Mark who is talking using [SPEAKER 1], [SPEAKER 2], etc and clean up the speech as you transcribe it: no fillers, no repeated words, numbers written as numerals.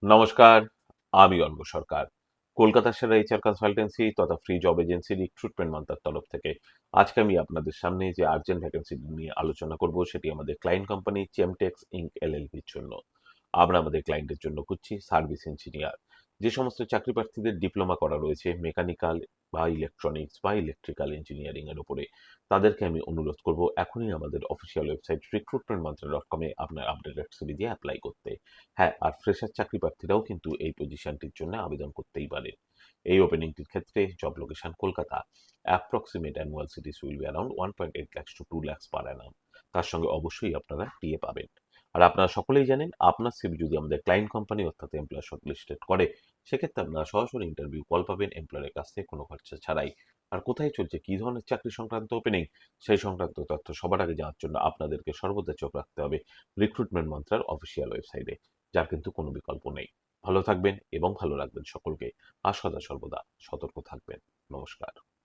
[SPEAKER 1] নমস্কার, আমি অর্ক সরকার। কলকাতার সেরা এইচআর কনসালটেন্সি তথা ফ্রি জব এজেন্সি রিক্রুটমেন্ট মান্ত্রার তরফ থেকে আজকে আমি আপনাদের সামনে যে আর্জেন্ট ভ্যাকেন্সি নিয়ে আলোচনা করব সেটি আমাদের ক্লায়েন্ট কোম্পানি চেমটেক্স ইঙ্ক এলএলপির জন্য। আমরা আমাদের ক্লায়েন্টের জন্য খুঁজছি সার্ভিস ইঞ্জিনিয়ার। যে সমস্ত চাকরি প্রার্থীদের ডিপ্লোমা করা রয়েছে মেকানিক্যাল বা ইলেকট্রনিক্স বা ইলেকট্রিক্যাল ইঞ্জিনিয়ারিং এর উপরে, তাদেরকে আমি অনুরোধ করব এখনই আমাদের অফিসিয়াল ওয়েবসাইট recruitmentmantra.com এ আপনার আপডেটেড সিভি দিয়ে অ্যাপ্লাই করতে। হ্যাঁ, আর ফ্রেশার চাকরি প্রার্থীরাও কিন্তু এই পজিশনটির জন্য আবেদন করতেই পারে। এই ওপেনিংটির ক্ষেত্রে job location Kolkata. Approximate annual cities will be around 1.8 lakhs to 2 lakhs per annum। তার সঙ্গে অবশ্যই আপনারা টিএ পাবেন। আর আপনারা সকলেই জানেন আপনার সিভি যদি আমাদের ক্লায়েন্ট কোম্পানি অর্থাৎ এমপ্লয়ার শর্টলিস্টেড করে, সেক্ষেত্রে আপনারা সরাসরি ইন্টারভিউ কল পাবেন এমপ্লয়ারের কাছ থেকে কোনো খরচা ছাড়াই। আর কোথায় চলছে কী ধরনের চাকরি সংক্রান্ত ওপেনিং, সেই সংক্রান্ত তথ্য সবার আগে জানার জন্য আপনাদেরকে সর্বদা চোখ রাখতে হবে রিক্রুটমেন্ট মন্ত্রার অফিসিয়াল ওয়েবসাইটে, যার কিন্তু কোনো বিকল্প নেই। ভালো থাকবেন এবং ভালো রাখবেন সকলকে। আর সদা সর্বদা সতর্ক থাকবেন। নমস্কার।